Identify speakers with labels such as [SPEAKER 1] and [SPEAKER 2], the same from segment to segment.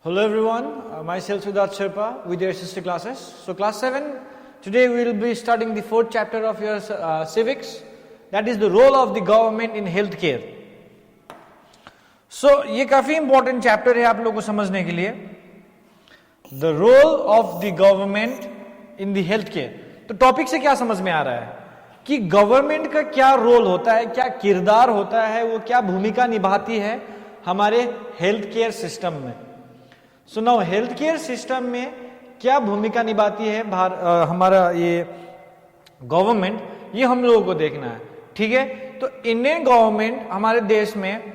[SPEAKER 1] Hello everyone, myself Siddharth Sherpa with your sister classes. So class 7, today we will be starting the 4th chapter of your civics, that is the role of the government in healthcare. So ये काफी important chapter है आप लोगों को समझने के लिए, the role of the government in the healthcare. तो टॉपिक से क्या समझ में आ रहा है कि गवर्नमेंट का क्या रोल होता है, क्या किरदार होता है, वो क्या भूमिका निभाती है हमारे हेल्थ केयर सिस्टम में. So now health care system में क्या भूमिका निभाती है हमारा ये गवर्नमेंट, ये हम लोगों को देखना है. ठीक है, तो इंडियन गवर्नमेंट हमारे देश में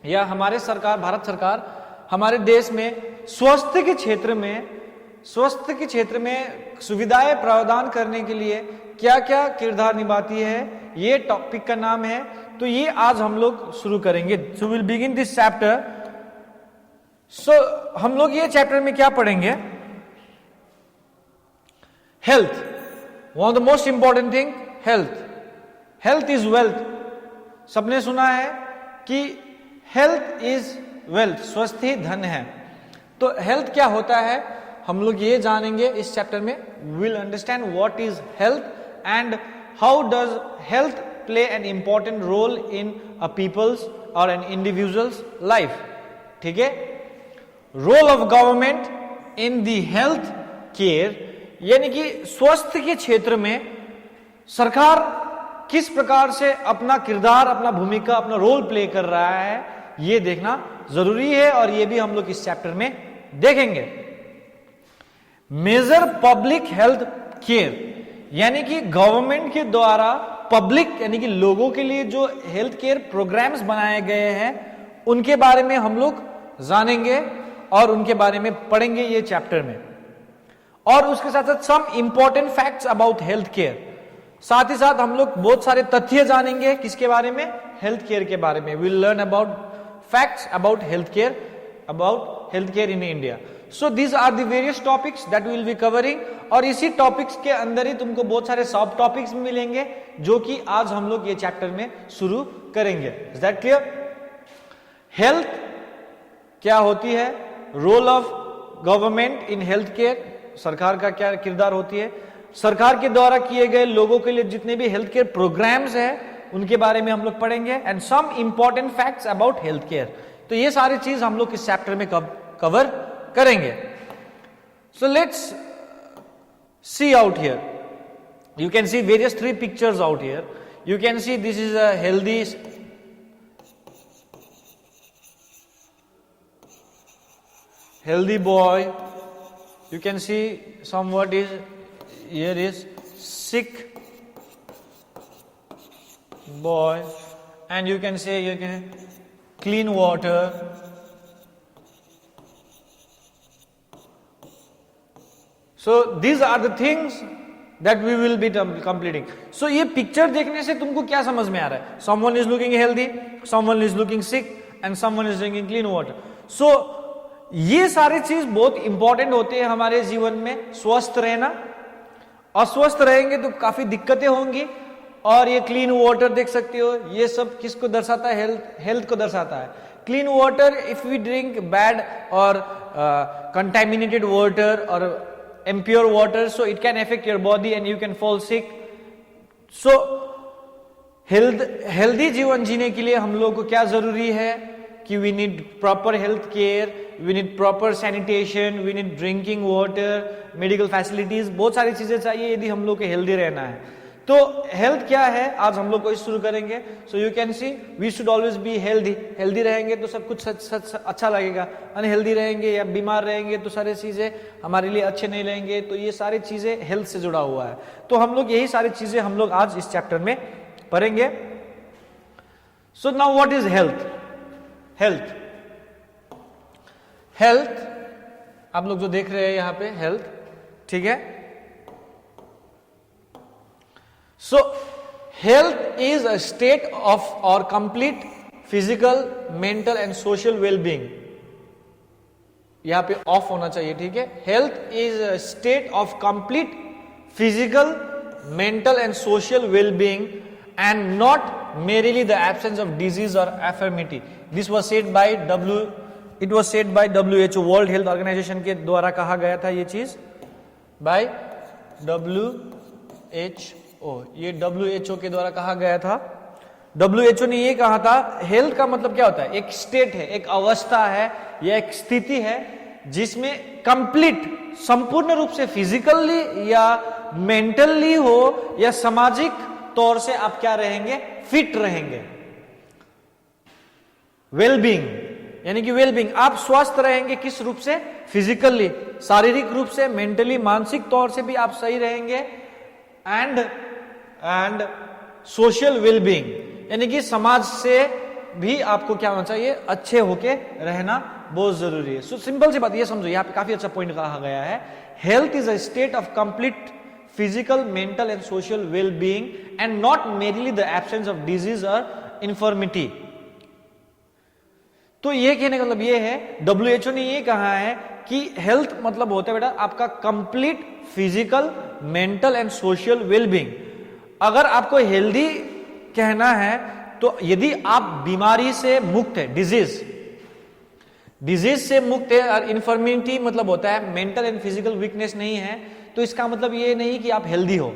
[SPEAKER 1] या हमारे सरकार, भारत सरकार हमारे देश में स्वास्थ्य के क्षेत्र में सुविधाएं प्रदान करने के लिए क्या क्या किरदार निभाती है, ये टॉपिक का नाम है. तो ये आज हम लोग शुरू करेंगे. So will begin this chapter. So हम लोग ये चैप्टर में क्या पढ़ेंगे? Health, one of the most important thing, health is wealth. सबने सुना है कि हेल्थ इज वेल्थ, स्वस्थ ही धन है. तो हेल्थ क्या होता है हम लोग ये जानेंगे इस चैप्टर में. Will understand what is health and how does health play an important role in a people's और एन इंडिविजुअल्स लाइफ. ठीक है, role of government in the health care, यानी कि स्वास्थ्य के क्षेत्र में सरकार किस प्रकार से अपना किरदार, अपना भूमिका, अपना रोल प्ले कर रहा है, ये देखना जरूरी है और ये भी हम लोग इस चैप्टर में देखेंगे. मेजर पब्लिक हेल्थ केयर, यानी कि गवर्नमेंट के द्वारा पब्लिक यानी कि लोगों के लिए जो हेल्थ केयर प्रोग्राम्स बनाए गए हैं उनके बारे में हम लोग जानेंगे और उनके बारे में पढ़ेंगे ये चैप्टर में. और उसके साथ साथ some important facts about health care, साथ ही साथ हम लोग बहुत सारे तथ्य जानेंगे किसके बारे में, हेल्थ केयर के बारे में. Will learn about facts about health care in India. So these are the various topics that will be covering. और इसी टॉपिक्स के अंदर ही तुमको बहुत सारे सब टॉपिक्स मिलेंगे जो कि आज हम लोग ये चैप्टर में शुरू करेंगे. Is that clear? हेल्थ क्या होती है, role of government in health care, सरकार का क्या किरदार होती है, सरकार के द्वारा किए गए लोगों के लिए जितने भी हेल्थ केयर प्रोग्राम्स हैं उनके बारे में हम लोग पढ़ेंगे, and some important facts about health care. तो ये सारी चीज हम लोग इस चैप्टर में कवर करेंगे. So let's see out here. You can see various 3 pictures out here. You can see this is a healthy boy. You can see somewhat is here is sick boy, and you can say you can clean water. So these are the things that we will be completing. So ये picture देखने से तुमको क्या समझ में आ रहा है? Someone is looking healthy, someone is looking sick, and someone is drinking clean water. So ये सारी चीज बहुत इंपॉर्टेंट होते हैं हमारे जीवन में. स्वस्थ रहना, अस्वस्थ रहेंगे तो काफी दिक्कतें होंगी. और ये क्लीन वाटर देख सकते हो, ये सब किसको दर्शाता है? हेल्थ को दर्शाता है. Clean water, if we drink bad और कंटेमिनेटेड वाटर और impure water, so it can affect your body and you can fall sick. So healthy जीवन जीने के लिए हम लोग को क्या जरूरी है कि we need proper health care, we need proper sanitation, we need drinking water, medical facilities, बहुत सारी चीजें चाहिए यदि हम लोग को हेल्दी रहना है. तो हेल्थ क्या है आज हम लोग को शुरू करेंगे. So you can see we should always be healthy. Healthy रहेंगे तो सब कुछ अच्छा लगेगा. अनहेल्दी रहेंगे या बीमार रहेंगे तो सारी चीजें हमारे लिए अच्छे नहीं रहेंगे. तो ये सारी चीजें हेल्थ से जुड़ा हुआ है. तो हम लोग यही सारी चीजें हम लोग आज इस चैप्टर में पढ़ेंगे. So now what is health? Health आप लोग जो देख रहे हैं यहां पे हेल्थ, ठीक है. So, health is a state of or complete physical, mental and social well-being. यहां पे ऑफ होना चाहिए, ठीक है. Health is a state of complete physical, mental and social well-being and not merely the absence of disease or infirmity. This was said by it was said by WHO, world health organisation के द्वारा कहा गया था ये चीज, bye WHO, ये WHO के द्वारा कहा गया था। WHO ने ये कहा था, हेल्थ का मतलब क्या होता है? एक स्टेट है, एक अवस्था है या एक स्थिति है जिसमें कंप्लीट, संपूर्ण रूप से फिजिकली या मेंटली हो या सामाजिक तौर से आप क्या रहेंगे? फिट रहेंगे। वेलबींग यानी कि वेलबींग, आप स्वस्थ रहेंगे किस रूप से? फिजिकली, शारीरिक रूप से, मेंटली, मानसिक तौर से भी आप सही रहेंगे। एंड सोशल वेलबींग यानी कि समाज से भी आपको क्या होना चाहिए? अच्छे होके रहना बहुत जरूरी है। सो सिंपल सी बात ये समझो, यहाँ पे काफी अच्छा पॉइंट कहा गया है, health is a state of complete physical, mental and social well-being and not merely the absence of disease or infirmity। तो ये कहने का मतलब ये है, WHO ने ये कहा है कि हेल्थ मतलब होता है बेटा आपका complete physical, mental and social wellbeing. अगर आपको हेल्दी कहना है तो यदि आप बीमारी से मुक्त है, डिजीज से मुक्त है, और इन्फर्मिटी मतलब होता है मेंटल एंड फिजिकल वीकनेस नहीं है, तो इसका मतलब ये नहीं कि आप हेल्दी हो।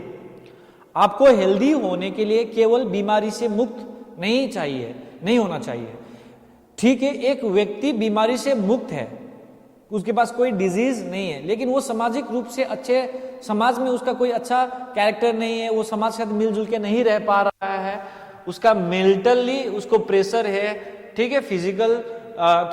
[SPEAKER 1] आपको हेल्दी होने के लिए केवल बीमारी से मुक्त नहीं होना चाहिए। ठीक है, एक व्यक्ति बीमारी से मुक्त है, उसके पास कोई डिजीज नहीं है, लेकिन वो सामाजिक रूप से अच्छे, समाज में उसका कोई अच्छा कैरेक्टर नहीं है, वो समाज के साथ मिलजुल के नहीं रह पा रहा है, उसका मेंटली उसको प्रेशर है, ठीक है, फिजिकल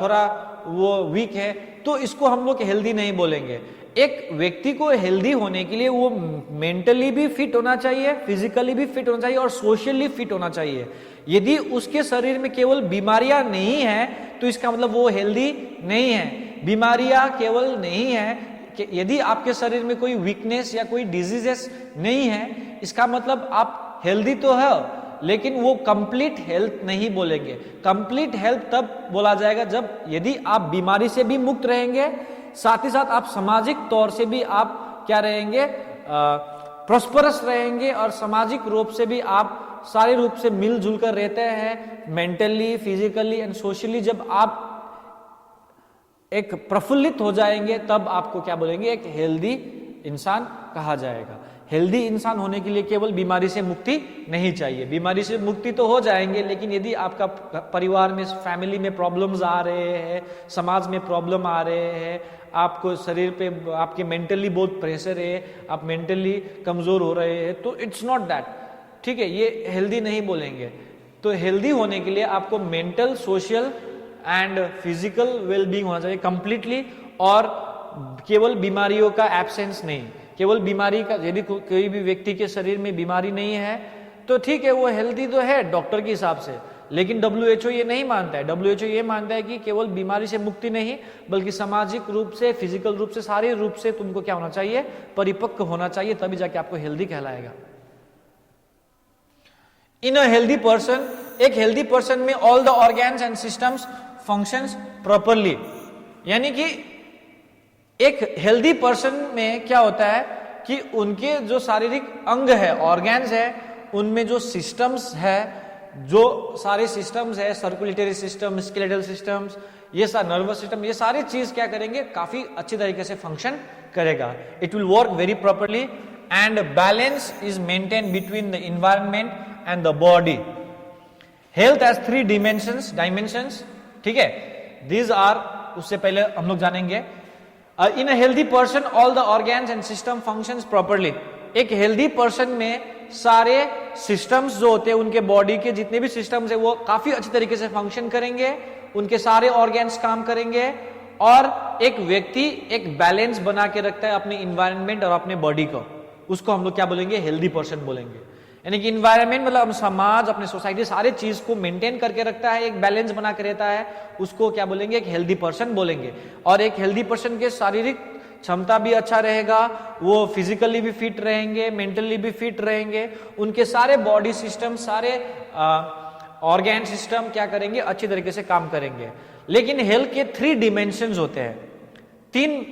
[SPEAKER 1] थोड़ा वो वीक है, तो इसको हम लोग हेल्दी नहीं बोलेंगे। एक व्यक्ति को हेल्दी होने के लिए वो मेंटली भी फिट होना चाहिए, फिजिकली भी फिट होना चाहिए और सोशली फिट होना चाहिए। यदि उसके शरीर में केवल बीमारियां नहीं है तो इसका मतलब वो हेल्दी नहीं है। बीमारियां केवल नहीं है कि यदि आपके शरीर में कोई वीकनेस या कोई डिजीजेस नहीं है, इसका मतलब आप हेल्दी तो है, लेकिन वो कंप्लीट हेल्थ नहीं बोलेंगे। कंप्लीट हेल्थ तब बोला जाएगा जब यदि आप बीमारी से भी मुक्त रहेंगे, साथ ही साथ आप सामाजिक तौर से भी आप क्या रहेंगे? प्रॉस्परस रहेंगे, और सामाजिक रूप से भी आप सारे रूप से मिलजुल कर रहते हैं, मेंटली, फिजिकली एंड सोशली। जब आप एक प्रफुल्लित हो जाएंगे तब आपको क्या बोलेंगे? एक हेल्दी इंसान कहा जाएगा। हेल्दी इंसान होने के लिए केवल बीमारी से मुक्ति नहीं चाहिए। बीमारी से मुक्ति तो हो जाएंगे, लेकिन यदि आपका परिवार में, फैमिली में प्रॉब्लम्स आ रहे हैं, समाज में प्रॉब्लम आ रहे हैं, आपको शरीर पे आपके मेंटली बहुत प्रेशर है, आप मेंटली कमजोर हो रहे हैं, तो इट्स नॉट दैट, ठीक है, ये हेल्दी नहीं बोलेंगे। तो हेल्दी होने के लिए आपको mental, social and physical wellbeing होना चाहिए कंप्लीटली, और केवल बीमारियों का एब्सेंस नहीं। केवल बीमारी का, यदि कोई भी व्यक्ति के शरीर में बीमारी नहीं है तो ठीक है, वो हेल्दी तो है डॉक्टर के हिसाब से, लेकिन WHO ये नहीं मानता है। WHO ये मानता है कि केवल बीमारी से मुक्ति नहीं, बल्कि सामाजिक रूप से, फिजिकल रूप से, सारे रूप से तुमको क्या होना चाहिए? परिपक्व होना चाहिए, तभी जाके आपको हेल्दी कहलाएगा। इन अ हेल्दी पर्सन, एक हेल्दी पर्सन में all the organs and systems functions properly, यानी कि एक हेल्दी पर्सन में क्या होता है कि उनके जो शारीरिक अंग है, ऑर्गन्स है, उनमें जो सिस्टम्स है, जो सारे सिस्टम्स है, सर्कुलेटरी सिस्टम, स्केलेटल सिस्टम्स, ये सारा नर्वस सिस्टम, ये सारी चीज क्या करेंगे? काफी अच्छी तरीके से फंक्शन करेगा। It will work very properly and balance is maintain between the environment and the body. Health has 3 dimensions, ठीक है, दीज आर, उससे पहले हम लोग जानेंगे in a healthy person all the organs and system functions properly. एक healthy person में सारे सिस्टम्स जो होते हैं, उनके बॉडी के जितने भी सिस्टम्स है वो काफी अच्छी तरीके से फंक्शन करेंगे, उनके सारे ऑर्गन्स काम करेंगे, और एक व्यक्ति एक बैलेंस बना के रखता है अपने इन्वायरमेंट और अपने बॉडी को, उसको हम लोग क्या बोलेंगे? हेल्दी पर्सन बोलेंगे। यानी कि इन्वायरमेंट मतलब समाज, अपने सोसाइटी, सारे चीज को मेंटेन करके रखता है, एक बैलेंस बना के रहता है, उसको क्या बोलेंगे? एक हेल्दी पर्सन बोलेंगे। और एक हेल्दी पर्सन के शारीरिक क्षमता भी अच्छा रहेगा, वो फिजिकली भी फिट रहेंगे, मेंटली भी फिट रहेंगे, उनके सारे बॉडी सिस्टम, सारे ऑर्गन सिस्टम क्या करेंगे? अच्छी तरीके से काम करेंगे। लेकिन हेल्थ के 3 डिमेंशंस होते हैं, 3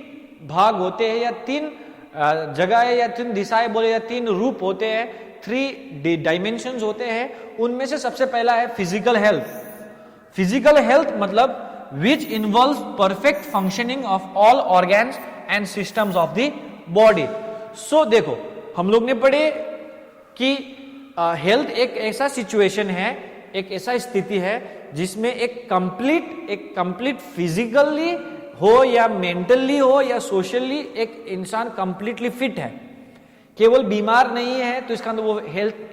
[SPEAKER 1] भाग होते हैं, या 3 जगह या 3 दिशाएं बोले, या 3 रूप होते हैं, 3 डायमेंशंस होते हैं। उनमें से सबसे पहला है फिजिकल हेल्थ। फिजिकल हेल्थ मतलब which involves perfect functioning of all organs and systems of the body. So देखो हम लोग ने पढ़े कि हेल्थ एक ऐसा सिचुएशन है, एक ऐसा स्थिति है जिसमें एक कंप्लीट फिजिकली हो या मेंटली हो या सोशली एक इंसान कंप्लीटली फिट है, केवल बीमार नहीं है तो इसका मतलब वो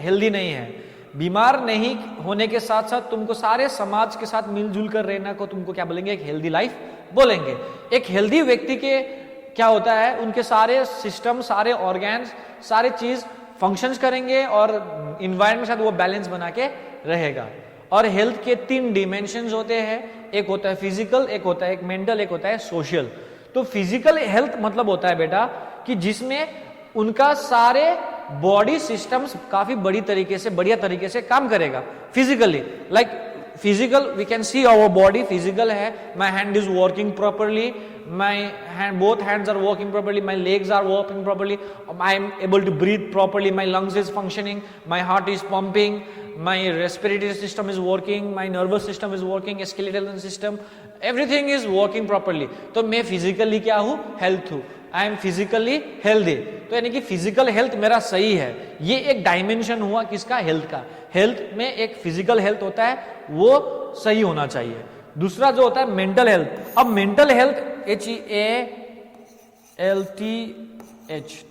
[SPEAKER 1] हेल्दी नहीं है। बीमार नहीं होने के साथ साथ तुमको सारे समाज के साथ मिलजुल कर रहना को तुमको क्या बोलेंगे, एक हेल्दी लाइफ बोलेंगे। एक हेल्दी व्यक्ति के क्या होता है, उनके सारे सिस्टम, सारे ऑर्गन्स, सारे चीज फंक्शंस करेंगे और इन्वायरमेंट के साथ वो बैलेंस बना के रहेगा। और हेल्थ के 3 डिमेंशंस होते हैं, एक होता है फिजिकल, एक होता है एक मेंटल, एक होता है सोशल। तो फिजिकल हेल्थ मतलब होता है बेटा कि जिसमें उनका सारे बॉडी सिस्टम्स काफी बढ़िया तरीके से काम करेगा physically. Like physical we can see our body physical है, my hand is working properly, both hands are working properly, my legs are working properly, I am able to breathe properly, my lungs is functioning, my heart is pumping, my respiratory system is working, my nervous system is working, skeletal system, everything is working properly। तो मैं physically क्या हूँ, health हूँ, I am physically healthy. तो यानी कि physical health मेरा सही है। ये एक डायमेंशन हुआ किसका, हेल्थ का। हेल्थ में एक फिजिकल हेल्थ होता है वो सही होना चाहिए। दूसरा जो होता है मेंटल हेल्थ। अब मेंटल हेल्थ HEALTH,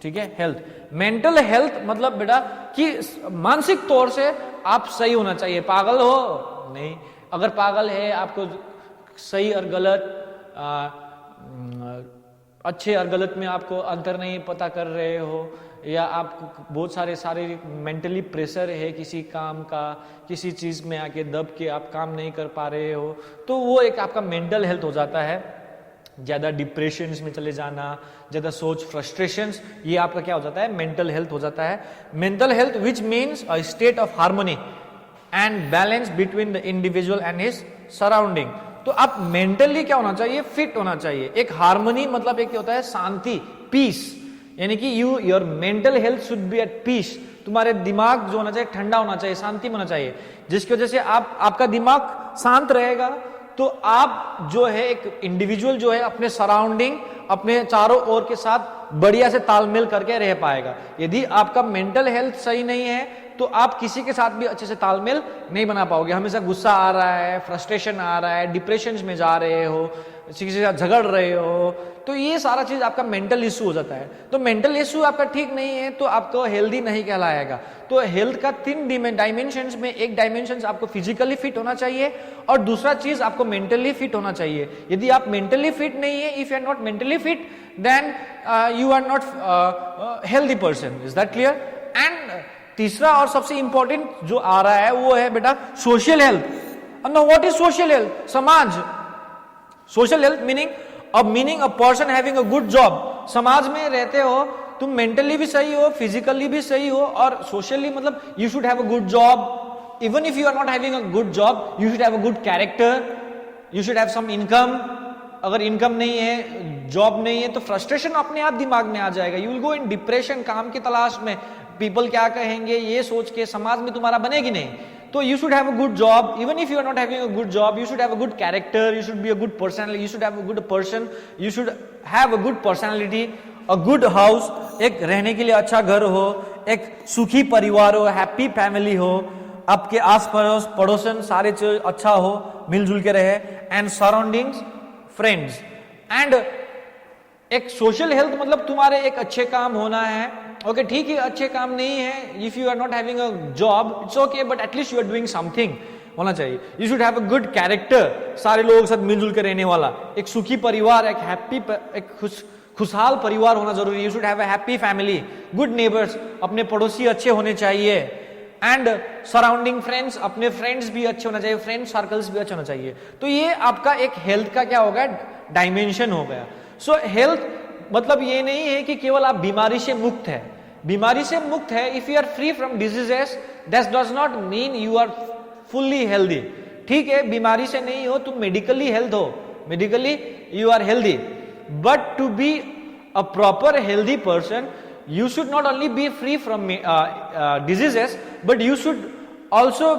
[SPEAKER 1] ठीक है, हेल्थ। मेंटल हेल्थ मतलब बेटा कि मानसिक तौर से आप सही होना चाहिए। पागल हो नहीं, अगर पागल है आपको सही और गलत, अच्छे और गलत में आपको अंतर नहीं पता कर रहे हो, या आपको बहुत सारे शारीरिक मेंटली प्रेशर है किसी काम का, किसी चीज में आके दब के आप काम नहीं कर पा रहे हो, तो वो एक आपका मेंटल हेल्थ हो जाता है। ज्यादा डिप्रेशन में चले जाना, ज्यादा सोच, फ्रस्ट्रेशंस, ये आपका क्या हो जाता है, मेंटल हेल्थ हो जाता है। Mental health which means a state of harmony and balance between the individual and his surrounding. तो आप मेंटली क्या होना चाहिए, फिट होना चाहिए। एक हार्मनी मतलब एक होता है शांति, पीस, यानी कि your mental health should be at peace. तुम्हारे दिमाग जो होना चाहिए ठंडा होना चाहिए, शांति में होना चाहिए, जिसकी वजह से आपका दिमाग शांत रहेगा तो आप जो है एक इंडिविजुअल जो है अपने सराउंडिंग, अपने चारों ओर के साथ बढ़िया से तालमेल करके रह पाएगा। यदि आपका मेंटल हेल्थ सही नहीं है तो आप किसी के साथ भी अच्छे से तालमेल नहीं बना पाओगे। हमेशा गुस्सा आ रहा है, फ्रस्ट्रेशन आ रहा है, डिप्रेशन में जा रहे हो, किसी के साथ झगड़ रहे हो, तो ये सारा चीज आपका मेंटल इशू हो जाता है। तो मेंटल इशू आपका ठीक नहीं है तो आपको हेल्दी नहीं कहलाएगा। तो हेल्थ का 3 डायमेंशंस में एक डायमेंशन आपको फिजिकली फिट होना चाहिए और दूसरा चीज आपको मेंटली फिट होना चाहिए। यदि आप मेंटली फिट नहीं है, if you are not mentally fit then you are not healthy person. Is that clear? And तीसरा और सबसे इंपॉर्टेंट जो आ रहा है वो है बेटा social health. No, what is social health? समाज। Social health meaning a person having a good job. समाज में रहते हो, तुम मेंटली भी सही हो, फिजिकली भी सही हो, और सोशली मतलब you should have a good job. Even if you are not having a good job, you should have a good character, you should have some income. अगर इनकम नहीं है, जॉब नहीं है, तो फ्रस्ट्रेशन अपने आप दिमाग में आ जाएगा। You will go in depression, काम की तलाश में, पीपल क्या कहेंगे ये सोच के समाज में तुम्हारा बनेगी नहीं। तो you should have a good job. Even if you are not having a good job, you should have a good character, you should be a good personality, you should have a good person, you should have a good personality, a good house, एक रहने के लिए अच्छा घर हो, एक सुखी परिवार हो, हैप्पी फैमिली हो, आपके आस पड़ोसन सारे चीज अच्छा हो, मिलजुल के रहे, एंड सराउंडिंग्स, फ्रेंड्स। एंड एक सोशल हेल्थ मतलब तुम्हारे एक अच्छे काम होना है। ओके, ठीक है, अच्छे काम नहीं है, if you are not having a job it's okay, but at least you are doing something होना चाहिए। You should have a good character, सारे लोगों के साथ मिलजुल कर रहने वाला, एक सुखी परिवार, एक हैप्पी, एक खुशहाल परिवार होना जरूरी है। You should have a happy family, good neighbours, अपने पड़ोसी अच्छे होने चाहिए, एंड सराउंडिंग फ्रेंड्स, अपने फ्रेंड्स भी अच्छे होना चाहिए, फ्रेंड सर्कल्स भी अच्छे होना चाहिए। तो ये आपका एक हेल्थ का क्या हो गया, डायमेंशन हो गया। सो हेल्थ मतलब ये नहीं है कि केवल आप बीमारी से मुक्त है, बीमारी से मुक्त है। If you are free from diseases that does not mean you are fully healthy. ठीक है, बीमारी से नहीं हो, तुम मेडिकली हेल्थ हो, medically you are healthy, but to be a proper healthy person you should not only be free from diseases, but you should also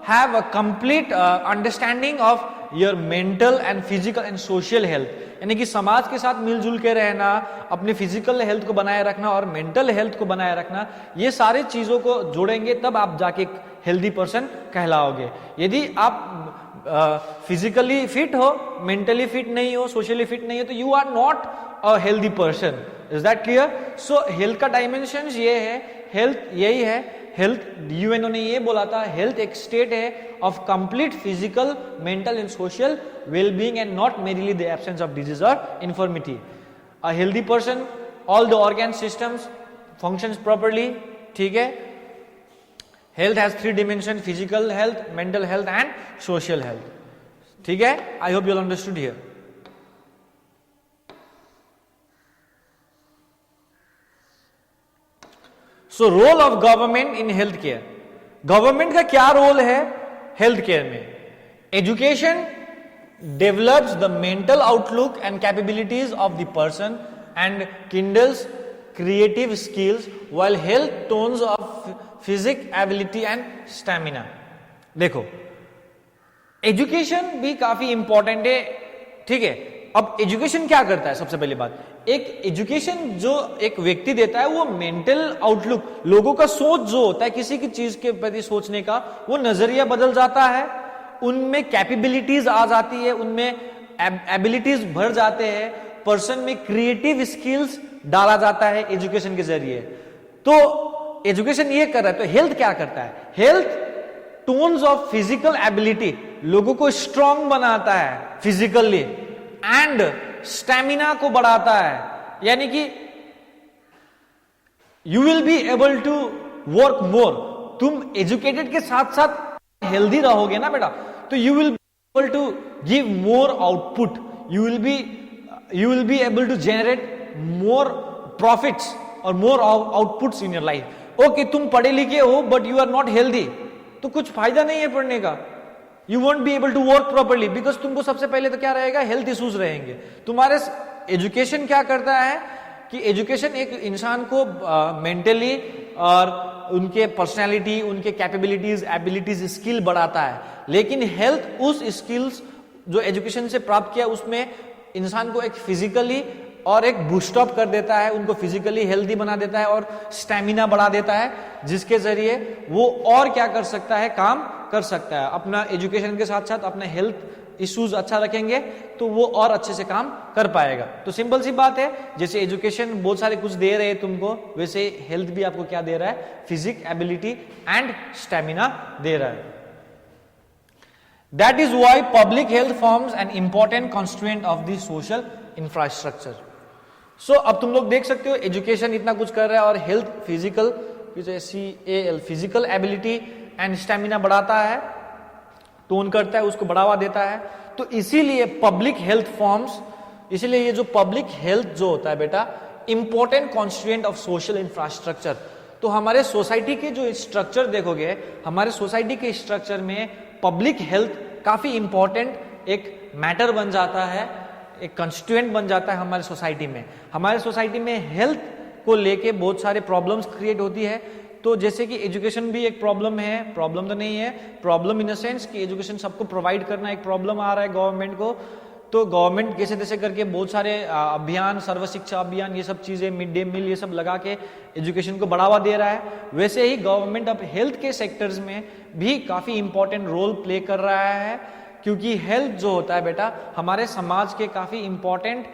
[SPEAKER 1] have a complete understanding of your mental and physical and social health, यानी कि समाज के साथ मिलजुल के रहना, अपने physical health को बनाए रखना और मेंटल हेल्थ को बनाए रखना, ये सारे चीजों को जोड़ेंगे तब आप जाके एक हेल्दी पर्सन कहलाओगे। यदि आप फिजिकली फिट हो, मेंटली फिट नहीं हो, सोशली फिट नहीं हो, तो you are not a healthy person. Is that clear? So health का डायमेंशन ये है, हेल्थ यही है। हेल्थ, यूएनओ ने ये बोला था, हेल्थ एक स्टेट है of complete physical, mental and social wellbeing and not merely the absence of disease और infirmity. A healthy person, all the organ systems functions properly, ठीक है। Health has 3 dimensions, physical health, mental health and social health, ठीक है। I hope you all understood here. So role of government in health care, government का क्या role है health care में? Education develops the mental outlook and capabilities of the person and kindles creative skills while health tones of physique ability and stamina. देखो, education भी काफी important है, ठीक है। अब एजुकेशन क्या करता है? सबसे पहली बात, एक एजुकेशन जो एक व्यक्ति देता है वो मेंटल आउटलुक, लोगों का सोच जो होता है किसी की चीज के प्रति सोचने का, वो नजरिया बदल जाता है, उनमें कैपेबिलिटीज आ जाती है, उनमें एबिलिटीज भर जाते हैं, पर्सन में क्रिएटिव स्किल्स डाला जाता है एजुकेशन के जरिए। तो एजुकेशन ये कर रहा है। तो हेल्थ क्या करता है? Health tones of physical ability, लोगों को स्ट्रांग बनाता है फिजिकली, एंड स्टैमिना को बढ़ाता है, यानी कि you will be able to work more. तुम एजुकेटेड के साथ साथ हेल्दी रहोगे ना बेटा, तो you will be able to give more output, you will be able to generate more profits और more outputs in your life. Okay, तुम पढ़े लिखे हो but you are not healthy, तो कुछ फायदा नहीं है पढ़ने का। You won't be able to work properly, because तुमको सबसे पहले तो क्या रहेगा? हेल्थ इश्यूज रहेंगे। तुम्हारे एजुकेशन क्या करता है कि एजुकेशन एक इंसान को मेंटली और उनके पर्सनैलिटी, उनके कैपेबिलिटीज, एबिलिटीज, स्किल बढ़ाता है। लेकिन हेल्थ उस स्किल्स जो एजुकेशन से प्राप्त किया उसमें इंसान को एक फिजिकली और एक बूस्टअप कर देता है, उनको फिजिकली हेल्दी बना देता है और स्टैमिना बढ़ा देता है, जिसके जरिए वो और क्या कर सकता है? काम कर सकता है। अपना एजुकेशन के साथ साथ अपना हेल्थ इश्यूज अच्छा रखेंगे तो वो और अच्छे से काम कर पाएगा। तो सिंपल सी बात है, जैसे एजुकेशन बहुत सारे कुछ दे रहे हैं तुमको, वैसे हेल्थ भी आपको क्या दे रहा है? फिजिक एबिलिटी एंड स्टैमिना दे रहा है। That is why public health forms an important constituent of the social infrastructure. So अब तुम लोग देख सकते हो एजुकेशन इतना कुछ कर रहा है और health physical, CAL physical ability and stamina बढ़ाता है, टोन करता है, उसको बढ़ावा देता है। तो इसीलिए पब्लिक हेल्थ फॉर्म्स, इसीलिए ये जो पब्लिक हेल्थ जो होता है बेटा, important constituent of social infrastructure. तो हमारे सोसाइटी के जो स्ट्रक्चर देखोगे, हमारे सोसाइटी के स्ट्रक्चर में पब्लिक हेल्थ काफी इंपॉर्टेंट एक मैटर बन जाता है, एक कंस्टिट्यूएंट बन जाता है हमारे सोसाइटी में। हमारे सोसाइटी में हेल्थ को लेके बहुत सारे प्रॉब्लम्स क्रिएट होती है। तो जैसे कि एजुकेशन भी एक प्रॉब्लम है, प्रॉब्लम तो नहीं है, प्रॉब्लम इन द सेंस कि एजुकेशन सबको प्रोवाइड करना एक प्रॉब्लम आ रहा है गवर्नमेंट को। तो गवर्नमेंट कैसे तैसे करके बहुत सारे अभियान, सर्व शिक्षा अभियान, ये सब चीजें, मिड डे मील, ये सब लगा के एजुकेशन को बढ़ावा दे रहा है। वैसे ही गवर्नमेंट अब हेल्थ के सेक्टर्स में भी काफी इंपॉर्टेंट रोल प्ले कर रहा है, क्योंकि हेल्थ जो होता है बेटा हमारे समाज के काफी इंपॉर्टेंट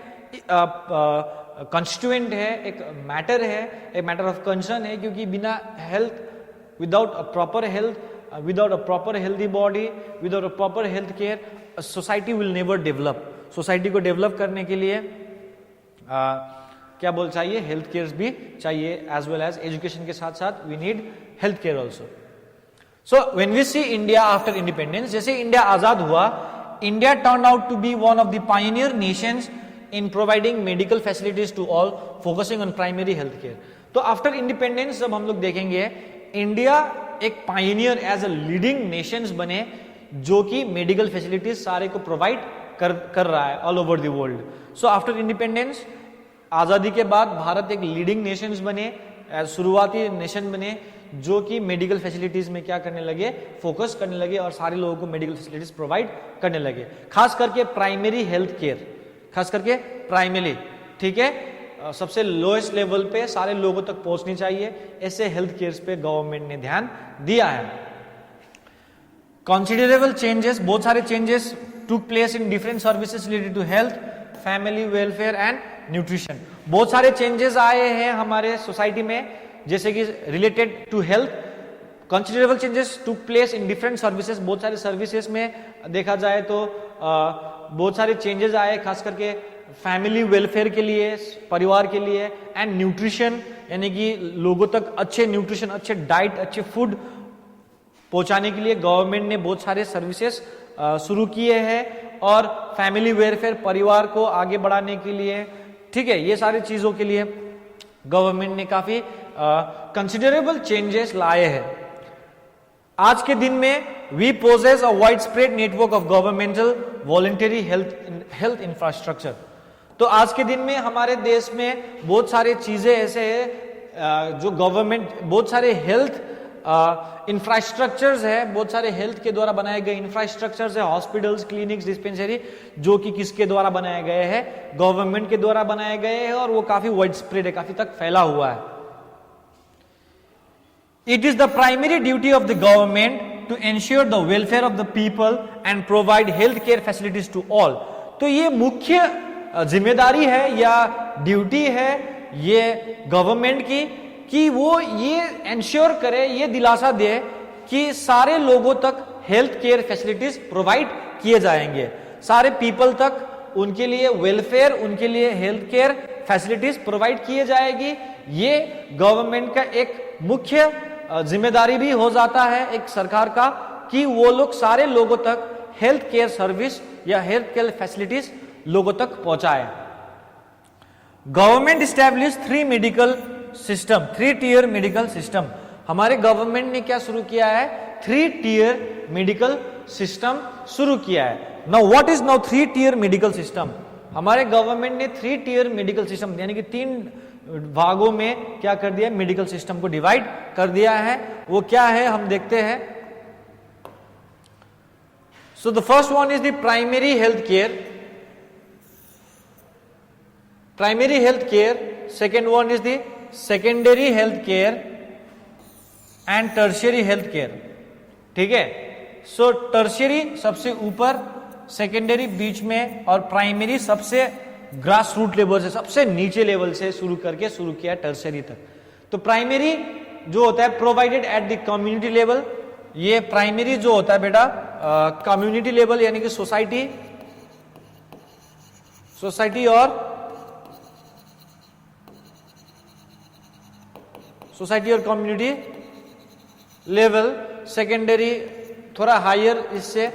[SPEAKER 1] कंस्टिट्यूएंट है, एक मैटर है, एक मैटर ऑफ कंसर्न है। क्योंकि बिना health, without a proper health, without a proper healthy body, without a proper health care, society will never develop. Society को डेवलप करने के लिए क्या बोल चाहिए? हेल्थ केयर भी चाहिए, एज वेल एज एजुकेशन के साथ साथ we need health care also. So when we see India after independence, जैसे इंडिया आजाद हुआ, India turn out to be one of the pioneer nations in providing medical facilities to all, focusing on primary health care. तो after independence जब हम लोग देखेंगे, India एक pioneer as a leading nations बने जो कि मेडिकल फैसिलिटीज सारे को प्रोवाइड कर रहा है all over the world. So after independence, आजादी के बाद भारत एक लीडिंग नेशंस बने, शुरुआती नेशन बने जो कि मेडिकल फैसिलिटीज में क्या करने लगे, फोकस करने लगे और सारे लोगों को मेडिकल फैसिलिटीज प्रोवाइड करने लगे, खास करके प्राइमरी हेल्थ केयर, खास करके प्राइमरी, ठीक है, सबसे लोएस्ट लेवल पे सारे लोगों तक पहुंचनी चाहिए, ऐसे हेल्थ केयर पे गवर्नमेंट ने ध्यान दिया है। कंसिडरेबल चेंजेस, बहुत सारे changes took place in different services related to health, family welfare and nutrition. बहुत सारे चेंजेस आए हैं हमारे सोसाइटी में, जैसे कि related to health, considerable changes took place in different services, बहुत सारे सर्विसेज में देखा जाए तो बहुत सारे चेंजेस आए, खास करके फैमिली वेलफेयर के लिए, परिवार के लिए, एंड न्यूट्रिशन, यानी कि लोगों तक अच्छे न्यूट्रिशन, अच्छे डाइट, अच्छे फूड पहुंचाने के लिए गवर्नमेंट ने बहुत सारे सर्विसेज शुरू किए हैं, और फैमिली वेलफेयर, परिवार को आगे बढ़ाने के लिए, ठीक है, ये सारी चीजों के लिए गवर्नमेंट ने काफी कंसिडरेबल चेंजेस लाए हैं। आज के दिन में we possess a wide spread network of governmental voluntary health infrastructure. तो आज के दिन में हमारे देश में बहुत सारे चीजें ऐसे हैं जो गवर्नमेंट, बहुत सारे हेल्थ इंफ्रास्ट्रक्चर्स है, बहुत सारे हेल्थ के द्वारा बनाए गए इंफ्रास्ट्रक्चर्स है, हॉस्पिटल्स, क्लिनिक्स, डिस्पेंसरी, जो कि किसके द्वारा बनाए गए हैं, गवर्नमेंट के द्वारा बनाए गए हैं, और वो काफी वाइड स्प्रेड है, काफी तक फैला हुआ है। It is the primary duty of the government to ensure the welfare of the people and provide health care facilities to all. तो ये मुख्य जिम्मेदारी है या ड्यूटी है ये गवर्नमेंट की, कि वो ये एंश्योर करे, ये दिलासा दे कि सारे लोगों तक हेल्थ केयर फैसिलिटीज प्रोवाइड किए जाएंगे, सारे पीपल तक उनके लिए वेलफेयर, उनके लिए हेल्थ केयर फैसिलिटीज प्रोवाइड किए जाएगी। ये गवर्नमेंट का एक मुख्य जिम्मेदारी भी हो जाता है एक सरकार का, कि वो लोग सारे लोगों तक हेल्थ केयर सर्विस या हेल्थ केयर फैसिलिटीज लोगों तक पहुंचाए। Government establish 3 medical system, 3 tier medical system. हमारे गवर्नमेंट ने क्या शुरू किया है, 3 टियर मेडिकल सिस्टम शुरू किया है। Now what is now 3 tier medical system? हमारे गवर्नमेंट ने 3 टियर मेडिकल सिस्टम, यानी कि 3 भागों में क्या कर दिया, मेडिकल सिस्टम को डिवाइड कर दिया है। वो क्या है हम देखते हैं। So the first one is the primary health care, primary health care. Second one is the secondary health care and tertiary health care, ठीक है। सो टर्शियरी सबसे ऊपर, सेकेंडरी बीच में, और प्राइमरी सबसे ग्रास रूट लेवल से, सबसे नीचे लेवल से शुरू किया टर्शियरी तक। तो प्राइमरी जो होता है provided at the community level, ये प्राइमरी जो होता है बेटा कम्युनिटी लेवल, यानी कि सोसाइटी और कम्युनिटी लेवल। सेकेंडरी थोड़ा हायर, इससे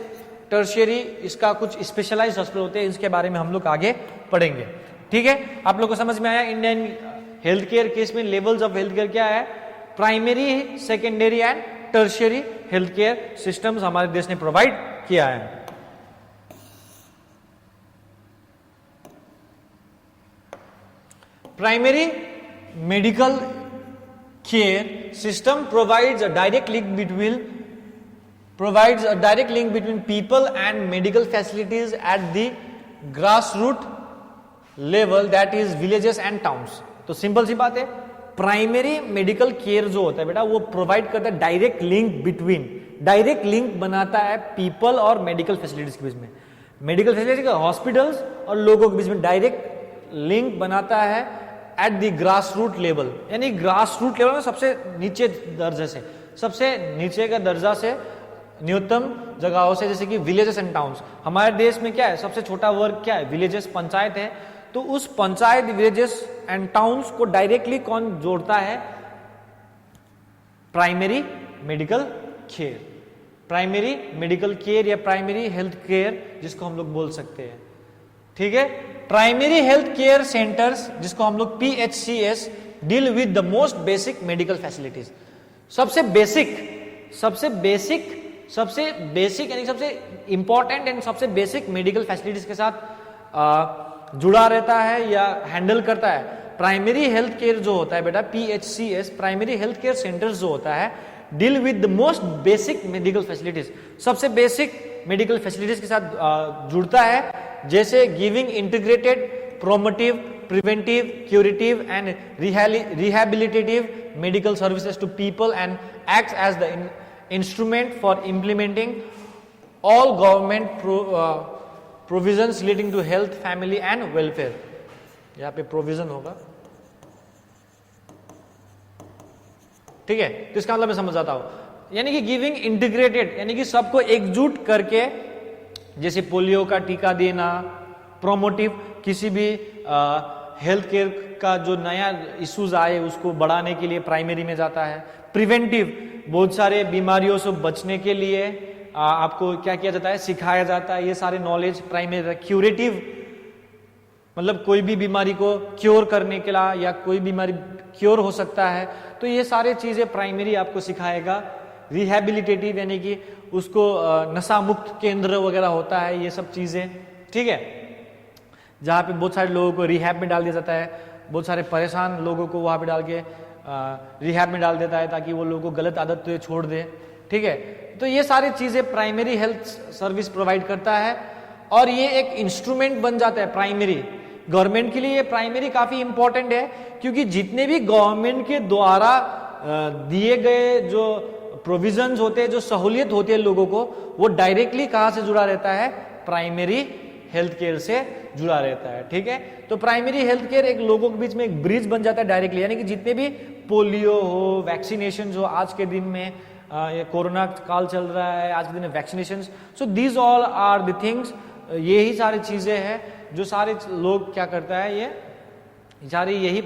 [SPEAKER 1] टर्शियरी, इसका कुछ स्पेशलाइज्ड हॉस्पिटल होते हैं, इसके बारे में हम लोग आगे पढ़ेंगे, ठीक है। आप लोग को समझ में आया इंडियन हेल्थ केयर केस में लेवल्स ऑफ हेल्थ केयर क्या है, primary, secondary and tertiary health care systems हमारे देश ने प्रोवाइड किया है। Primary medical care system provides a direct link between people and medical facilities at the grassroots level, that is villages and towns। तो simple सी बात है, primary medical care जो होता है बेटा वो प्रोवाइड करता है डायरेक्ट लिंक बनाता है पीपल और मेडिकल फैसिलिटीज के बीच में, मेडिकल फैसिलिटी हॉस्पिटल्स और लोगों के बीच में डायरेक्ट लिंक बनाता है at the grass root level, यानी ग्रास रूट लेवल में सबसे नीचे दर्जे से, सबसे नीचे का दर्जा से, न्यूनतम जगहों से, जैसे कि विलेजेस एंड टाउन्स। हमारे देश में क्या है, सबसे छोटा वर्ग क्या है, विलेजेस, पंचायत है। तो उस पंचायत, विलेजेस एंड टाउन्स को डायरेक्टली कौन जोड़ता है, primary medical care, primary medical care या प्राइमरी हेल्थ केयर जिसको हम लोग बोल सकते हैं, ठीक है। प्राइमरी हेल्थ केयर सेंटर्स जिसको हम लोग PHCS deal with the most basic medical facilities. सबसे बेसिक यानी सबसे इंपॉर्टेंट एंड सबसे बेसिक मेडिकल फैसिलिटीज के साथ जुड़ा रहता है या हैंडल करता है प्राइमरी हेल्थ केयर जो होता है बेटा, PHCS, primary health care centres जो होता है, deal with the most basic medical facilities, सबसे बेसिक मेडिकल फैसिलिटीज के साथ जुड़ता है, जैसे giving integrated promotive, preventive, curative and rehabilitative medical services to people and acts as the instrument for implementing all government provisions relating to health, family and welfare. यहां पे provision होगा, ठीक है। तो इसका मतलब मैं समझाता हूं, यानी कि गिविंग इंटीग्रेटेड, यानी कि सबको एकजुट करके, जैसे पोलियो का टीका देना, प्रोमोटिव, किसी भी हेल्थ केयर का जो नया इश्यूज आए उसको बढ़ाने के लिए प्राइमरी में जाता है। प्रिवेंटिव, बहुत सारे बीमारियों से बचने के लिए आपको क्या किया जाता है, सिखाया जाता है, ये सारे नॉलेज प्राइमरी। क्यूरेटिव मतलब कोई भी बीमारी को क्योर करने के लिए, या कोई बीमारी क्योर हो सकता है, तो ये सारे चीजें प्राइमरी आपको सिखाएगा। रिहैबिलिटेटिव यानी कि उसको नशा मुक्त केंद्र वगैरह होता है, ये सब चीजें, ठीक है, जहाँ पे बहुत सारे लोगों को रिहैब में डाल दिया जाता है, बहुत सारे परेशान लोगों को वहाँ पे डाल के रिहैब में डाल देता है ताकि वो लोगों को गलत आदत तो छोड़ दे, ठीक है। तो ये सारी चीजें प्राइमरी हेल्थ सर्विस प्रोवाइड करता है, और ये एक इंस्ट्रूमेंट बन जाता है प्राइमरी। गवर्नमेंट के लिए ये प्राइमरी काफी इंपॉर्टेंट है, क्योंकि जितने भी गवर्नमेंट के द्वारा दिए गए जो प्रोविजंस होते हैं, जो सहूलियत होती है लोगों को, वो डायरेक्टली कहां से जुड़ा रहता है, प्राइमरी हेल्थ केयर से जुड़ा रहता है, ठीक है। तो प्राइमरी हेल्थ केयर एक लोगों के बीच में एक ब्रिज बन जाता है डायरेक्टली, यानी कि जितने भी पोलियो हो, वैक्सीनेशन हो, आज के दिन में ये कोरोना काल चल रहा है, आज के दिन में vaccination, so these all are the things, यही सारी चीजें हैं जो सारे लोग क्या करता है, ये सारी यही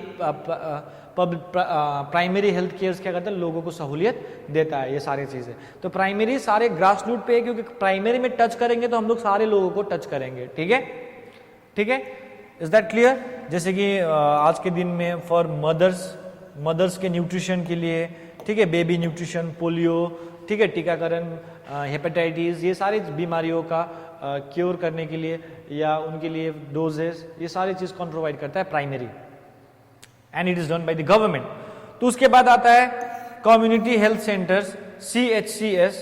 [SPEAKER 1] प्राइमरी हेल्थ केयर क्या करता है, लोगों को सहूलियत देता है, ये सारी चीजें। तो प्राइमरी सारे ग्रास रूट पे है, क्योंकि प्राइमरी में टच करेंगे तो हम लोग सारे लोगों को टच करेंगे, ठीक है, ठीक है। Is that clear? जैसे कि आज के दिन में फॉर मदर्स के न्यूट्रिशन के लिए, ठीक है, बेबी न्यूट्रिशन, पोलियो, ठीक है, टीकाकरण, हेपेटाइटिस, ये सारी बीमारियों का क्योर करने के लिए या उनके लिए डोजेस, ये सारी चीज कौन प्रोवाइड करता है, primary, and it is done by the government. तो उसके बाद आता है community health centres, CHCS।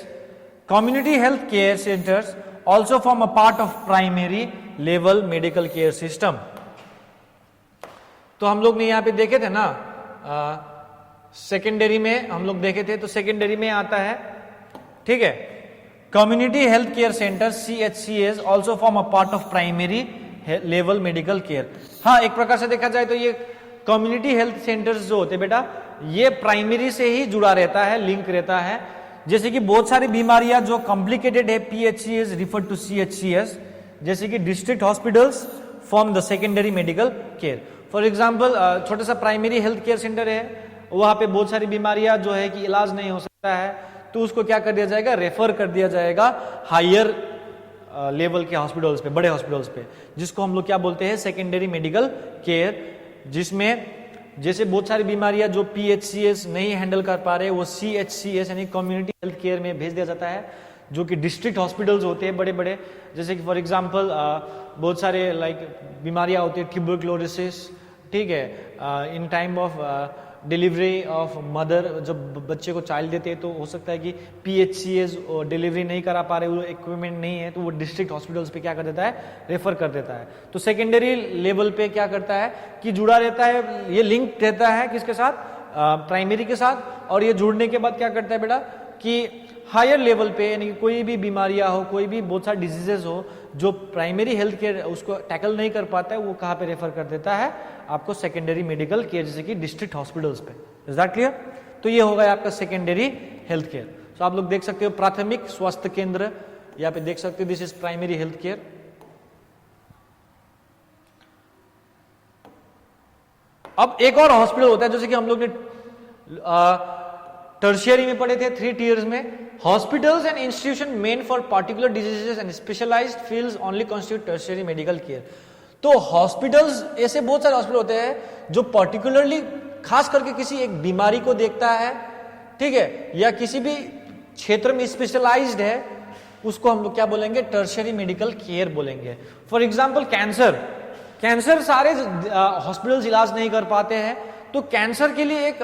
[SPEAKER 1] Community health care centres also form a part of primary level medical care system. तो हम लोग ने यहां पे देखे थे ना, सेकेंडरी में हम लोग देखे थे, तो सेकेंडरी में आता है, ठीक है, community health care centre CHCS also form a part of primary level medical care. हाँ, एक प्रकार से देखा जाए तो ये कम्युनिटी हेल्थ सेंटर्स जो होते हैं बेटा, ये प्राइमरी से ही जुड़ा रहता है, लिंक रहता है। जैसे कि बहुत सारी बीमारियां जो कॉम्प्लिकेटेड है, PHCS रिफर टू CHCS, जैसे कि district hospitals form the secondary medical care. For example, छोटा सा प्राइमरी हेल्थ केयर सेंटर है, वहां पे बहुत सारी बीमारियां जो है कि इलाज नहीं हो सकता है, तो उसको क्या कर दिया जाएगा, रेफर कर दिया जाएगा हायर लेवल के हॉस्पिटल्स पे, बड़े हॉस्पिटल्स पे, जिसको हम लोग क्या बोलते हैं, सेकेंडरी मेडिकल केयर, जिसमें जैसे बहुत सारी बीमारियां जो PHCS नहीं हैंडल कर पा रहे, वो CHCS यानी कम्युनिटी हेल्थ केयर में भेज दिया जाता है, जो कि डिस्ट्रिक्ट हॉस्पिटल्स होते हैं बड़े बड़े। जैसे कि फॉर एग्जांपल बहुत सारे लाइक बीमारियां होती है, ट्यूबरक्लोसिस, ठीक है, in time of delivery of mother, जब बच्चे को चाइल्ड देते हैं तो हो सकता है कि PHCS डिलीवरी नहीं करा पा रहे, वो इक्विपमेंट नहीं है, तो वो डिस्ट्रिक्ट हॉस्पिटल्स पे क्या कर देता है, रेफर कर देता है। तो सेकेंडरी लेवल पे क्या करता है कि जुड़ा रहता है, ये लिंक रहता है किसके साथ, प्राइमरी के साथ। और ये जुड़ने के बाद क्या करता है बेटा कि हायर लेवल पे, यानी कि कोई भी बीमारियां हो, कोई भी बहुत सारे डिजीजेस हो जो प्राइमरी हेल्थ केयर उसको टैकल नहीं कर पाता है, वो कहाँ पे रेफर कर देता है, आपको सेकेंडरी मेडिकल केयर, जैसे कि डिस्ट्रिक्ट हॉस्पिटल्स पे। Is that clear? तो ये होगा आपका सेकेंडरी हेल्थ केयर। तो आप लोग देख सकते हो प्राथमिक स्वास्थ्य केंद्र, यहाँ पे देख सकते हो, this is primary health care. अब एक और हॉस्पिटल होता है, जैसे कि हम लोग ने टर्शियरी में पढ़े थे, 3 tiers में, hospitals and institution meant for particular diseases and specialised fields only constitute tertiary medical care. तो हॉस्पिटल्स, ऐसे बहुत सारे हॉस्पिटल होते हैं जो पर्टिकुलरली खास करके किसी एक बीमारी को देखता है, ठीक है, या किसी भी क्षेत्र में स्पेशलाइज्ड है, उसको हम लोग क्या बोलेंगे, टर्शियरी मेडिकल केयर बोलेंगे। फॉर एग्जाम्पल कैंसर, कैंसर सारे हॉस्पिटल्स इलाज नहीं कर पाते हैं, तो कैंसर के लिए एक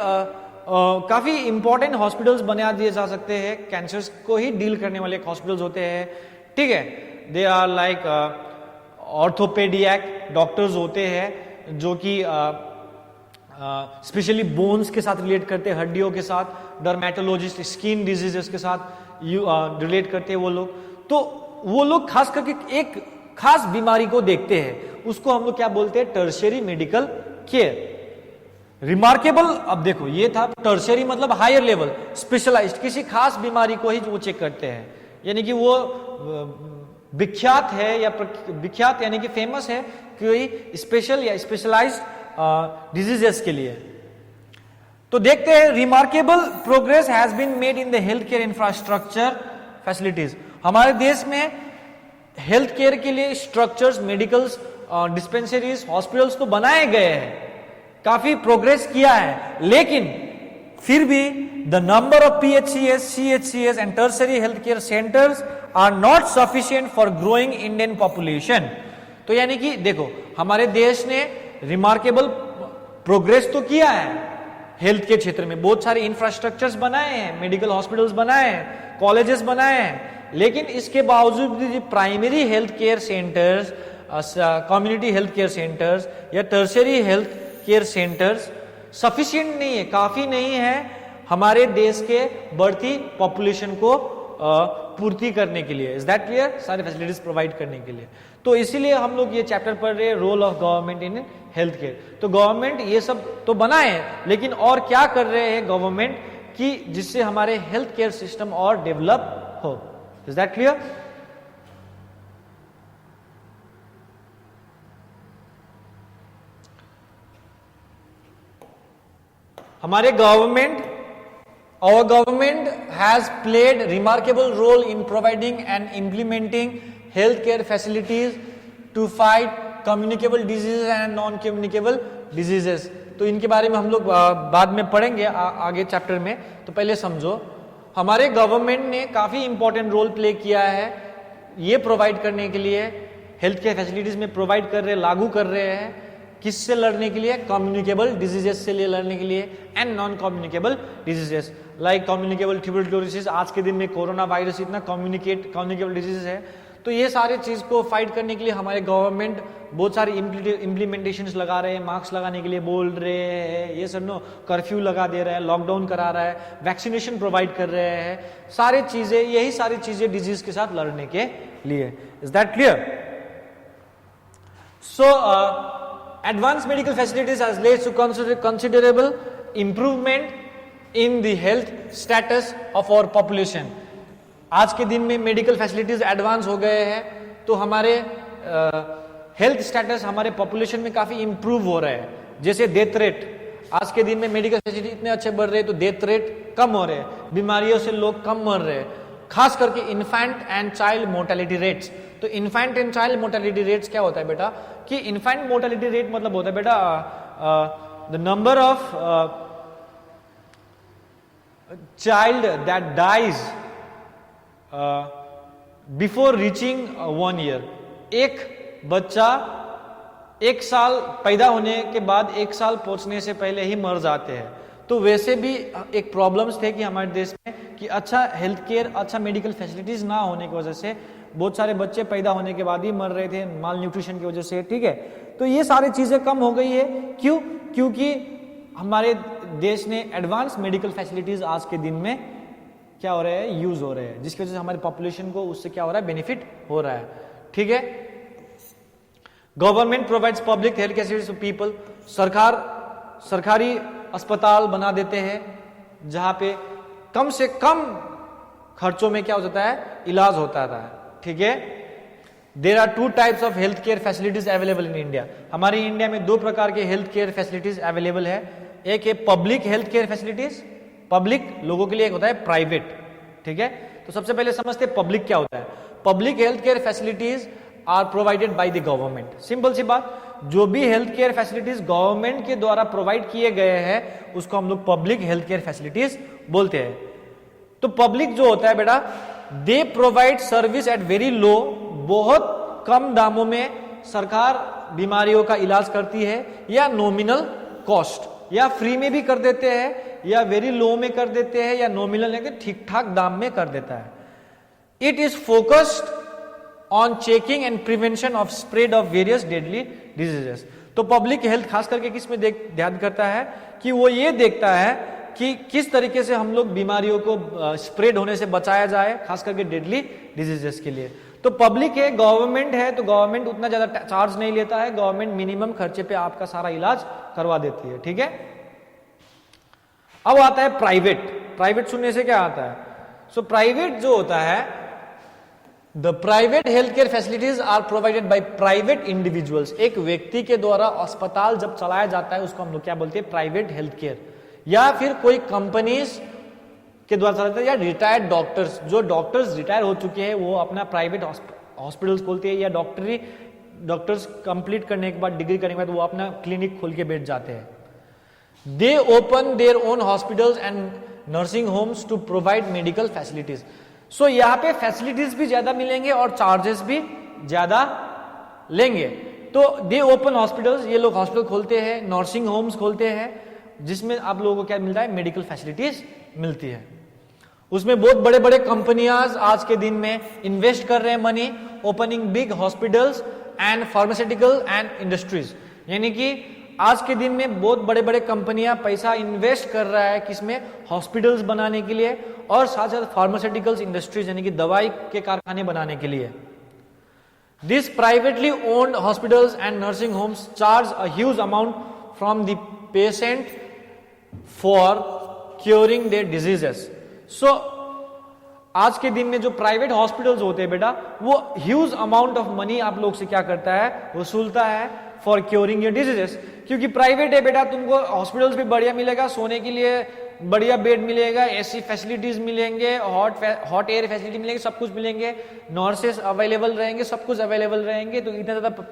[SPEAKER 1] काफी इंपॉर्टेंट हॉस्पिटल्स बना दिए जा सकते हैं। कैंसर को ही डील करने वाले हॉस्पिटल्स होते हैं, ठीक है। They are like orthopaedic doctors होते हैं जो कि स्पेशली बोन्स के साथ रिलेट करते हैं, हड्डियों के साथ। डर्मेटोलॉजिस्ट स्किन डिजीजेस के साथ रिलेट करते हैं वो लोग। तो वो लोग खास करके एक खास बीमारी को देखते हैं, उसको हम लोग क्या बोलते हैं, टर्शियरी मेडिकल केयर। रिमार्केबल, अब देखो ये था टर्शियरी मतलब हायर लेवल, स्पेशलाइज्ड किसी खास बीमारी को ही वो चेक करते हैं, यानी कि वो विख्यात है या विख्यात यानी कि फेमस है कोई स्पेशल या स्पेशलाइज्ड डिजीजेस के लिए। तो देखते हैं, remarkable progress has been made in the health care infrastructure facilities. हमारे देश में हेल्थ केयर के लिए स्ट्रक्चर्स, मेडिकल्स, डिस्पेंसरीज, हॉस्पिटल्स तो बनाए गए हैं, काफी प्रोग्रेस किया है, लेकिन फिर भी the number of PHCS, CHCS and tertiary health care centres are not sufficient for growing Indian population. तो यानी कि देखो, हमारे देश ने रिमार्केबल प्रोग्रेस तो किया है हेल्थ के क्षेत्र में, बहुत सारे इंफ्रास्ट्रक्चर्स बनाए हैं, मेडिकल हॉस्पिटल्स बनाए हैं, कॉलेजेस बनाए हैं, लेकिन इसके बावजूद भी primary health care centres, community health care centres या tertiary health care centres sufficient नहीं है, काफी नहीं है हमारे देश के बढ़ती पॉपुलेशन को पूर्ति करने के लिए। Is that clear? सारे फैसिलिटीज प्रोवाइड करने के लिए। तो इसीलिए हम लोग ये चैप्टर पढ़ रहे हैं, role of government in health care. तो गवर्नमेंट ये सब तो बनाए, लेकिन और क्या कर रहे हैं गवर्नमेंट कि जिससे हमारे हेल्थ केयर सिस्टम और डेवलप हो। Is that clear? हमारे our government has played remarkable role in providing and implementing healthcare facilities to fight communicable diseases and non-communicable diseases। तो इनके बारे में हम लोग बाद में पढ़ेंगे आगे चैप्टर में। तो पहले समझो, हमारे गवर्नमेंट ने काफी इंपॉर्टेंट रोल प्ले किया है ये प्रोवाइड करने के लिए, हेल्थ केयर फैसिलिटीज में प्रोवाइड कर रहे, लागू कर रहे हैं, किससे लड़ने के लिए, कम्युनिकेबल डिजीजेस से लड़ने के लिए and non communicable diseases like communicable tuberculosis. आज के दिन में कोरोना वायरस इतना कम्युनिकेबल डिजीज है, तो ये सारे चीज को फाइट करने के लिए हमारे गवर्नमेंट बहुत सारे इम्प्लीमेंटेशंस लगा रहे हैं, मास्क लगाने के लिए बोल रहे हैं, ये सब नो, कर्फ्यू लगा दे रहा है, लॉकडाउन करा रहा है, वैक्सीनेशन प्रोवाइड कर रहे हैं, सारी चीजें, यही सारी चीजें डिजीज के साथ लड़ने के लिए। Is that clear? So advanced medical facilities has led to considerable improvement in the health status of our population। आज के दिन में मेडिकल फैसिलिटीज एडवांस हो गए हैं, तो हमारे हेल्थ स्टेटस हमारे पॉपुलेशन में काफी इंप्रूव हो रहा है। जैसे डेथ रेट, आज के दिन में मेडिकल फैसिलिटी इतने अच्छे बढ़ रहे हैं तो डेथ रेट कम हो रहे हैं, बीमारियों से लोग कम मर रहे हैं, खास करके infant and child mortality rates. तो infant and child mortality rates क्या होता है बेटा, कि इन्फेंट मोर्टेलिटी रेट मतलब होता है बेटा the number of child that dies before reaching 1 year. एक बच्चा 1 साल पैदा होने के बाद 1 साल पहुंचने से पहले ही मर जाते हैं। तो वैसे भी एक प्रॉब्लम्स थे कि हमारे देश में कि अच्छा हेल्थ केयर, अच्छा मेडिकल फैसिलिटीज ना होने की वजह से बहुत सारे बच्चे पैदा होने के बाद ही मर रहे थे माल न्यूट्रिशन की वजह से, ठीक है। तो ये सारी चीजें कम हो गई है, क्यों? क्योंकि हमारे देश ने एडवांस मेडिकल फैसिलिटीज आज के दिन में क्या हो रहे हैं, यूज हो रहे हैं, जिसकी वजह से हमारे पॉपुलेशन को उससे क्या हो रहा है, बेनिफिट हो रहा है, ठीक है। Government provides public health facilities to people. सरकारी अस्पताल बना देते हैं जहां पे कम से कम खर्चों में क्या हो जाता है, इलाज होता है, ठीक है। There are 2 types of health care facilities available in India. हमारे इंडिया में 2 प्रकार के हेल्थ केयर फैसिलिटीज अवेलेबल है। एक है public health care facilities, public लोगों के लिए, एक होता है प्राइवेट, ठीक है। तो सबसे पहले समझते हैं पब्लिक क्या होता है। Public health care facilities are provided by the government. Simple सी बात, जो भी हेल्थ केयर फैसिलिटीज गवर्नमेंट के द्वारा प्रोवाइड किए गए हैं उसको हम लोग पब्लिक हेल्थ केयर फैसिलिटीज बोलते हैं। तो पब्लिक जो होता है बेटा, they provide service at very low, बहुत कम दामों में सरकार बीमारियों का इलाज करती है, या नॉमिनल कॉस्ट, या फ्री में भी कर देते हैं, या वेरी लो में कर देते हैं, या नॉमिनल यानी ठीक ठाक दाम में कर देता है। It is focused on checking and prevention of spread of various deadly diseases. तो पब्लिक हेल्थ खास करके किस में ध्यान करता है कि वो ये देखता है कि किस तरीके से हम लोग बीमारियों को स्प्रेड होने से बचाया जाए, खास करके डेडली डिजीजेस के लिए। तो पब्लिक है, गवर्नमेंट है, तो गवर्नमेंट उतना ज्यादा चार्ज नहीं लेता है, गवर्नमेंट मिनिमम खर्चे पे आपका सारा इलाज करवा देती है, ठीक है। अब आता है प्राइवेट। प्राइवेट सुनने से क्या आता है? सो प्राइवेट जो होता है, the private health care facilities are provided by private individuals. एक व्यक्ति के द्वारा अस्पताल जब चलाया जाता है उसको हम लोग क्या बोलते हैं? Private health care. या फिर कोई कंपनीज के द्वारा चलाते हैं, या रिटायर्ड डॉक्टर्स, जो डॉक्टर्स रिटायर हो चुके हैं वो अपना प्राइवेट हॉस्पिटल्स खोलते हैं, या डॉक्टर्स कंप्लीट करने के बाद, डिग्री करने के बाद वो अपना क्लिनिक खोल के बैठ जाते हैं। They open their own hospitals and nursing homes to provide medical facilities. So यहाँ पे फैसिलिटीज भी ज्यादा मिलेंगे और चार्जेस भी ज्यादा लेंगे। तो दे ओपन हॉस्पिटल्स, ये लोग हॉस्पिटल खोलते हैं, नर्सिंग होम्स खोलते हैं, जिसमें आप लोगों को क्या मिलता है? मेडिकल फैसिलिटीज मिलती है। उसमें बहुत बड़े बड़े कंपनियां आज के दिन में इन्वेस्ट कर रहे हैं money, opening big hospitals and pharmaceutical and industries. यानी कि आज के दिन में बहुत बड़े बड़े कंपनियां पैसा इन्वेस्ट कर रहा है किसमें? हॉस्पिटल्स बनाने के लिए, और साथ साथ फार्मास्यूटिकल्स इंडस्ट्रीज यानी कि दवाई के कारखाने बनाने के लिए। This privately owned hospitals and nursing homes charge a huge amount from the patient for curing their diseases. So आज के दिन में जो प्राइवेट हॉस्पिटल्स होते हैं बेटा, वो ह्यूज अमाउंट ऑफ मनी आप लोग से क्या करता है? वसूलता है फॉर क्योरिंग योर डिजीजेस। क्योंकि प्राइवेट है बेटा, तुमको हॉस्पिटल्स भी बढ़िया मिलेगा, सोने के लिए बढ़िया बेड मिलेगा, ऐसी फैसिलिटीज मिलेंगे, हॉट एयर फैसिलिटी मिलेंगे, सब कुछ मिलेंगे, नर्सेस अवेलेबल रहेंगे, सब कुछ अवेलेबल रहेंगे। तो इतना ज्यादा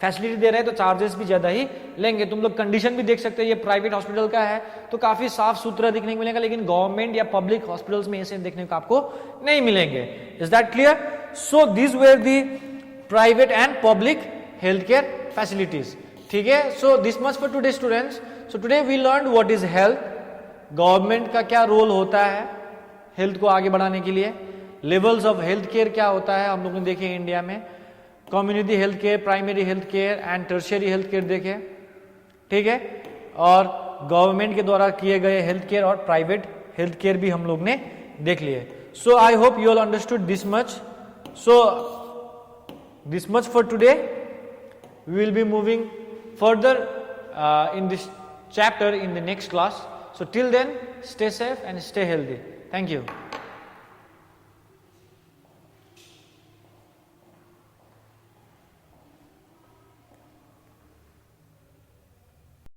[SPEAKER 1] फैसिलिटी दे रहे हैं तो चार्जेस भी ज्यादा ही लेंगे। तुम लोग कंडीशन भी देख सकते हो, ये प्राइवेट हॉस्पिटल का है तो काफी साफ सुथरा दिखने को मिलेगा, लेकिन गवर्नमेंट या पब्लिक हॉस्पिटल्स में ऐसे देखने को आपको नहीं मिलेंगे। Is that clear? So this were the private and public health care facilities, ठीक है। So this much for today students. So today we learn what is health, government का क्या रोल होता है हेल्थ को आगे बढ़ाने के लिए, लेवल्स ऑफ हेल्थ केयर क्या होता है हम लोगों ने देखे इंडिया में, community health care, primary health care and tertiary health care देखे, ठीक है। और गवर्नमेंट के द्वारा किए गए हेल्थ केयर और प्राइवेट हेल्थ केयर भी हम लोग ने देख लिए। So I hope you all understood this much. So this much for today. We will be moving further in this chapter in the next class. So till then, stay safe and stay healthy. Thank you.